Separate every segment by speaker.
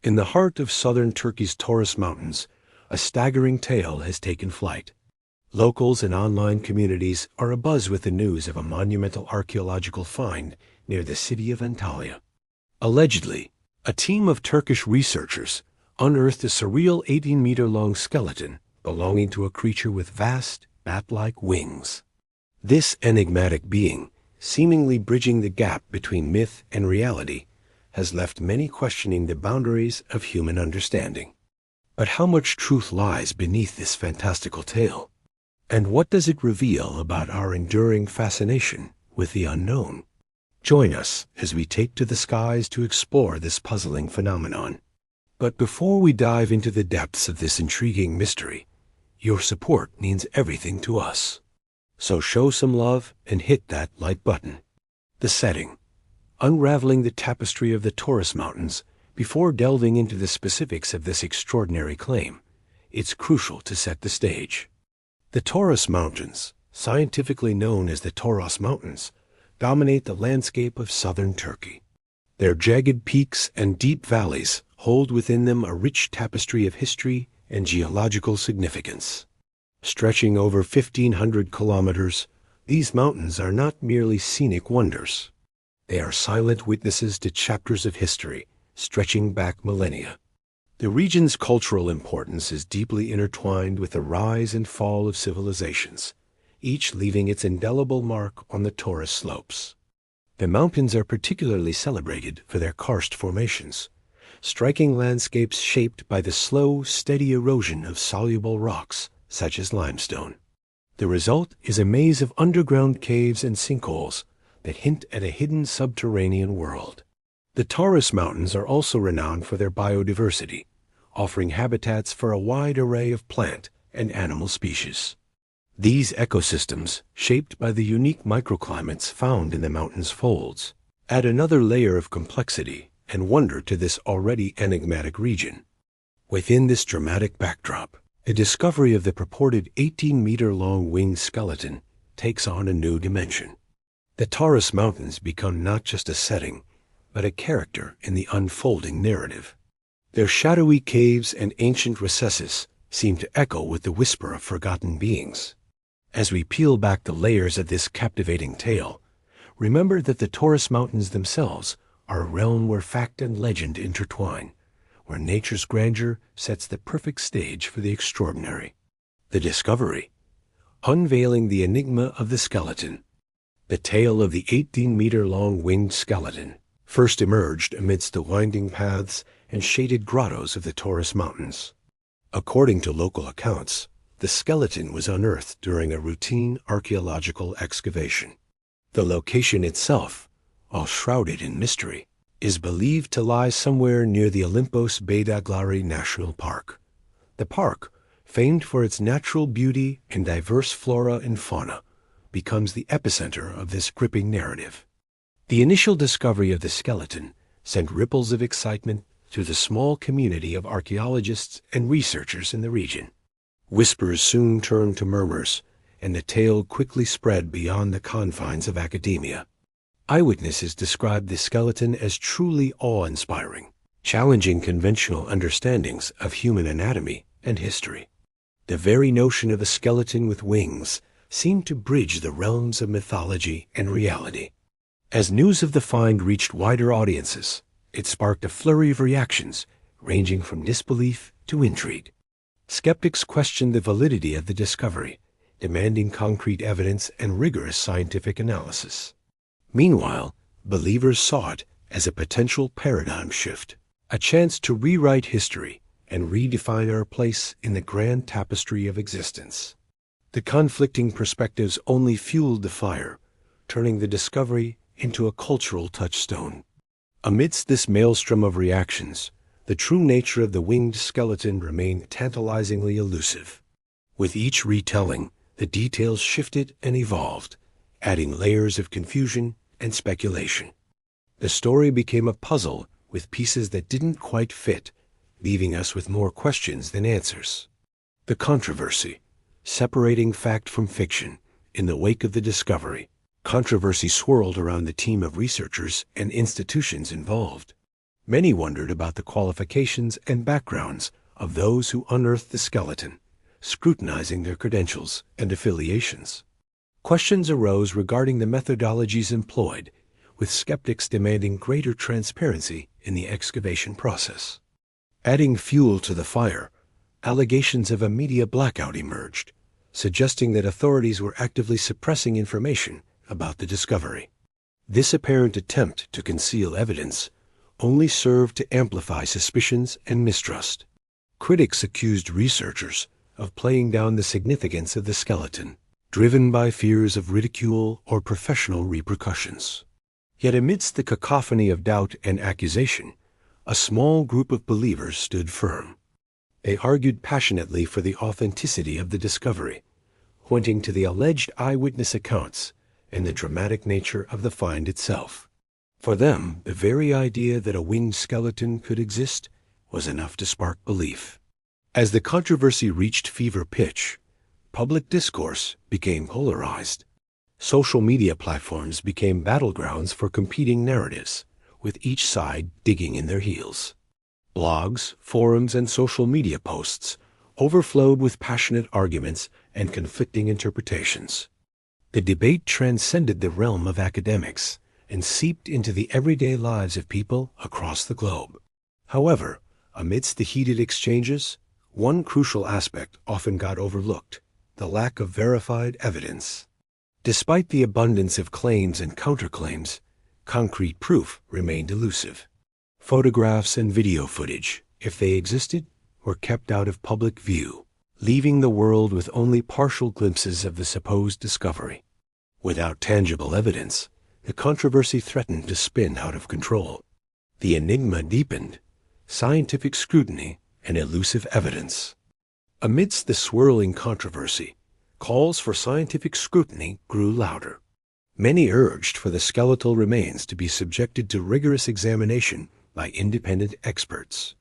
Speaker 1: In the heart of southern Turkey's Taurus Mountains, a staggering tale has taken flight. Locals and online communities are abuzz with the news of a monumental archaeological find near the city of Antalya. Allegedly, a team of Turkish researchers unearthed a surreal 18-meter-long skeleton belonging to a creature with vast, bat-like wings. This enigmatic being, seemingly bridging the gap between myth and reality, has left many questioning the boundaries of human understanding. But how much truth lies beneath this fantastical tale? And what does it reveal about our enduring fascination with the unknown? Join us as we take to the skies to explore this puzzling phenomenon. But before we dive into the depths of this intriguing mystery, your support means everything to us. So show some love and hit that like button. The setting. Unraveling the tapestry of the Taurus Mountains before delving into the specifics of this extraordinary claim, it's crucial to set the stage. The Taurus Mountains, scientifically known as the Taurus Mountains, dominate the landscape of southern Turkey. Their jagged peaks and deep valleys hold within them a rich tapestry of history and geological significance. Stretching over 1,500 kilometers, these mountains are not merely scenic wonders. They are silent witnesses to chapters of history stretching back millennia. The region's cultural importance is deeply intertwined with the rise and fall of civilizations, each leaving its indelible mark on the Taurus slopes. The mountains are particularly celebrated for their karst formations, striking landscapes shaped by the slow, steady erosion of soluble rocks such as limestone. The result is a maze of underground caves and sinkholes that hint at a hidden subterranean world. The Taurus Mountains are also renowned for their biodiversity, offering habitats for a wide array of plant and animal species. These ecosystems, shaped by the unique microclimates found in the mountain's folds, add another layer of complexity and wonder to this already enigmatic region. Within this dramatic backdrop, a discovery of the purported 18-meter-long winged skeleton takes on a new dimension. The Taurus Mountains become not just a setting, but a character in the unfolding narrative. Their shadowy caves and ancient recesses seem to echo with the whisper of forgotten beings. As we peel back the layers of this captivating tale, remember that the Taurus Mountains themselves are a realm where fact and legend intertwine, where nature's grandeur sets the perfect stage for the extraordinary. The discovery. Unveiling the enigma of the skeleton. The tale of the 18-meter-long winged skeleton first emerged amidst the winding paths and shaded grottos of the Taurus Mountains. According to local accounts, the skeleton was unearthed during a routine archaeological excavation. The location itself, while shrouded in mystery, is believed to lie somewhere near the Olympos Beydaglari National Park. The park, famed for its natural beauty and diverse flora and fauna, becomes the epicenter of this gripping narrative. The initial discovery of the skeleton sent ripples of excitement through the small community of archaeologists and researchers in the region. Whispers soon turned to murmurs, and the tale quickly spread beyond the confines of academia. Eyewitnesses described the skeleton as truly awe-inspiring, challenging conventional understandings of human anatomy and history. The very notion of a skeleton with wings seemed to bridge the realms of mythology and reality. As news of the find reached wider audiences, it sparked a flurry of reactions ranging from disbelief to intrigue. Skeptics questioned the validity of the discovery, demanding concrete evidence and rigorous scientific analysis. Meanwhile, believers saw it as a potential paradigm shift, a chance to rewrite history and redefine our place in the grand tapestry of existence. The conflicting perspectives only fueled the fire, turning the discovery into a cultural touchstone. Amidst this maelstrom of reactions, the true nature of the winged skeleton remained tantalizingly elusive. With each retelling, the details shifted and evolved, adding layers of confusion and speculation. The story became a puzzle with pieces that didn't quite fit, leaving us with more questions than answers. The controversy. Separating fact from fiction. In the wake of the discovery, controversy swirled around the team of researchers and institutions involved. Many wondered about the qualifications and backgrounds of those who unearthed the skeleton, scrutinizing their credentials and affiliations. Questions arose regarding the methodologies employed, with skeptics demanding greater transparency in the excavation process. Adding fuel to the fire, allegations of a media blackout emerged, suggesting that authorities were actively suppressing information about the discovery. This apparent attempt to conceal evidence only served to amplify suspicions and mistrust. Critics accused researchers of playing down the significance of the skeleton, driven by fears of ridicule or professional repercussions. Yet amidst the cacophony of doubt and accusation, a small group of believers stood firm. They argued passionately for the authenticity of the discovery, pointing to the alleged eyewitness accounts and the dramatic nature of the find itself. For them, the very idea that a winged skeleton could exist was enough to spark belief. As the controversy reached fever pitch, public discourse became polarized. Social media platforms became battlegrounds for competing narratives, with each side digging in their heels. Blogs, forums, and social media posts overflowed with passionate arguments and conflicting interpretations. The debate transcended the realm of academics and seeped into the everyday lives of people across the globe. However, amidst the heated exchanges, one crucial aspect often got overlooked: the lack of verified evidence. Despite the abundance of claims and counterclaims, concrete proof remained elusive. Photographs and video footage, if they existed, were kept out of public view, leaving the world with only partial glimpses of the supposed discovery. Without tangible evidence, the controversy threatened to spin out of control. The enigma deepened: scientific scrutiny and elusive evidence. Amidst the swirling controversy, calls for scientific scrutiny grew louder. Many urged for the skeletal remains to be subjected to rigorous examination by independent experts.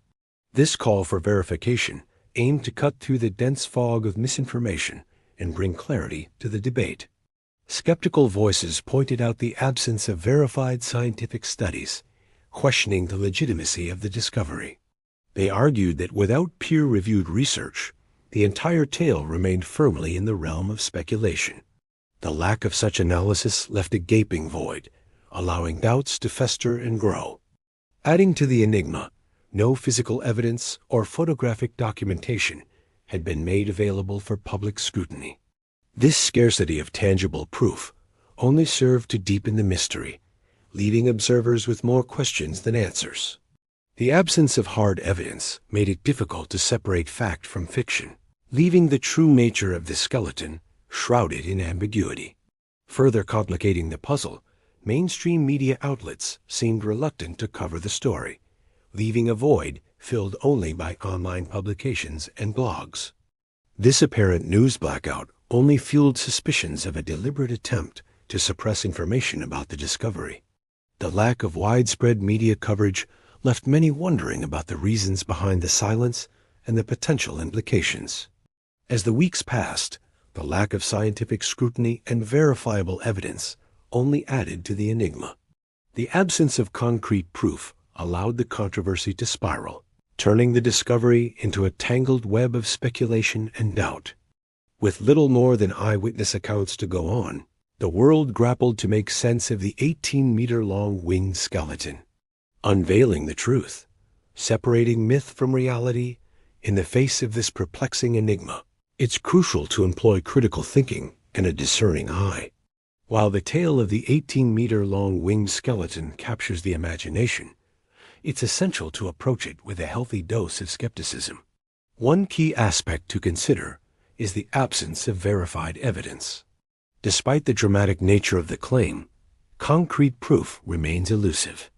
Speaker 1: This call for verification aimed to cut through the dense fog of misinformation and bring clarity to the debate. Skeptical voices pointed out the absence of verified scientific studies, questioning the legitimacy of the discovery. They argued that without peer-reviewed research, the entire tale remained firmly in the realm of speculation. The lack of such analysis left a gaping void, allowing doubts to fester and grow. Adding to the enigma, no physical evidence or photographic documentation had been made available for public scrutiny. This scarcity of tangible proof only served to deepen the mystery, leaving observers with more questions than answers. The absence of hard evidence made it difficult to separate fact from fiction, leaving the true nature of the skeleton shrouded in ambiguity. Further complicating the puzzle, mainstream media outlets seemed reluctant to cover the story, leaving a void filled only by online publications and blogs. This apparent news blackout only fueled suspicions of a deliberate attempt to suppress information about the discovery. The lack of widespread media coverage left many wondering about the reasons behind the silence and the potential implications. As the weeks passed, the lack of scientific scrutiny and verifiable evidence only added to the enigma. The absence of concrete proof allowed the controversy to spiral, turning the discovery into a tangled web of speculation and doubt. With little more than eyewitness accounts to go on, the world grappled to make sense of the 18-meter-long winged skeleton. Unveiling the truth, separating myth from reality, in the face of this perplexing enigma, it's crucial to employ critical thinking and a discerning eye. While the tale of the 18-meter-long winged skeleton captures the imagination, it's essential to approach it with a healthy dose of skepticism. One key aspect to consider is the absence of verified evidence. Despite the dramatic nature of the claim, concrete proof remains elusive.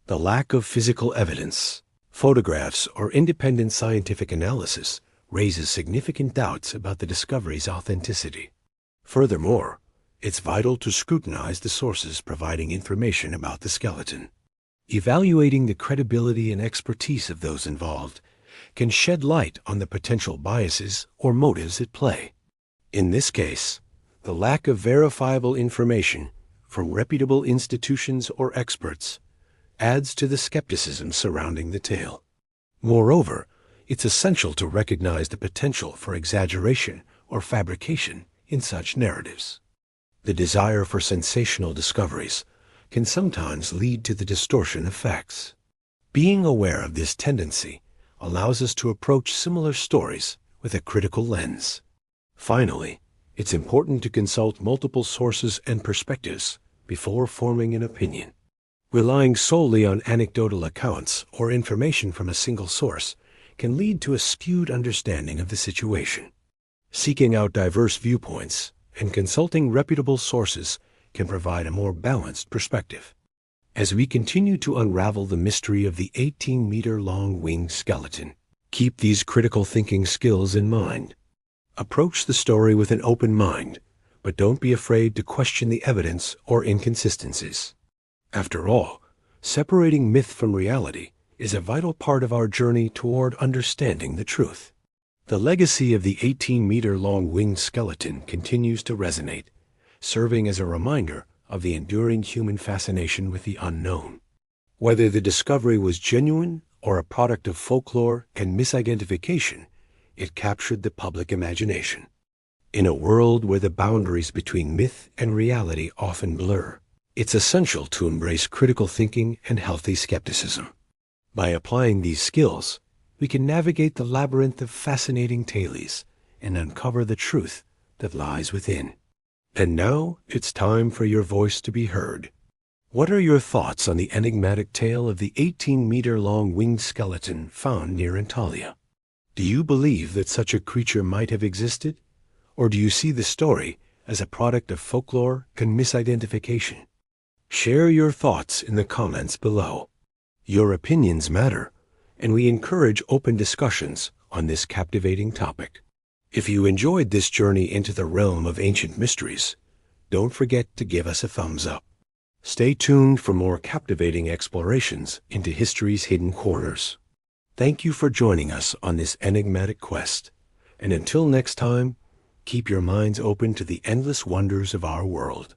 Speaker 1: The lack of physical evidence, photographs, or independent scientific analysis raises significant doubts about the discovery's authenticity. Furthermore, it's vital to scrutinize the sources providing information about the skeleton. Evaluating the credibility and expertise of those involved can shed light on the potential biases or motives at play. In this case, the lack of verifiable information from reputable institutions or experts adds to the skepticism surrounding the tale. Moreover, it's essential to recognize the potential for exaggeration or fabrication in such narratives. The desire for sensational discoveries can sometimes lead to the distortion of facts. Being aware of this tendency allows us to approach similar stories with a critical lens. Finally, it's important to consult multiple sources and perspectives before forming an opinion. Relying solely on anecdotal accounts or information from a single source can lead to a skewed understanding of the situation. Seeking out diverse viewpoints and consulting reputable sources can provide a more balanced perspective. As we continue to unravel the mystery of the 18-meter-long winged skeleton, keep these critical thinking skills in mind. Approach the story with an open mind, but don't be afraid to question the evidence or inconsistencies. After all, separating myth from reality is a vital part of our journey toward understanding the truth. The legacy of the 18-meter-long winged skeleton continues to resonate, serving as a reminder of the enduring human fascination with the unknown. Whether the discovery was genuine or a product of folklore and misidentification, it captured the public imagination. In a world where the boundaries between myth and reality often blur, it's essential to embrace critical thinking and healthy skepticism. By applying these skills, we can navigate the labyrinth of fascinating tales and uncover the truth that lies within. And now it's time for your voice to be heard. What are your thoughts on the enigmatic tale of the 18-meter-long winged skeleton found near Antalya? Do you believe that such a creature might have existed? Or do you see the story as a product of folklore and misidentification? Share your thoughts in the comments below. Your opinions matter, and we encourage open discussions on this captivating topic. If you enjoyed this journey into the realm of ancient mysteries, don't forget to give us a thumbs up. Stay tuned for more captivating explorations into history's hidden corners. Thank you for joining us on this enigmatic quest, and until next time, keep your minds open to the endless wonders of our world.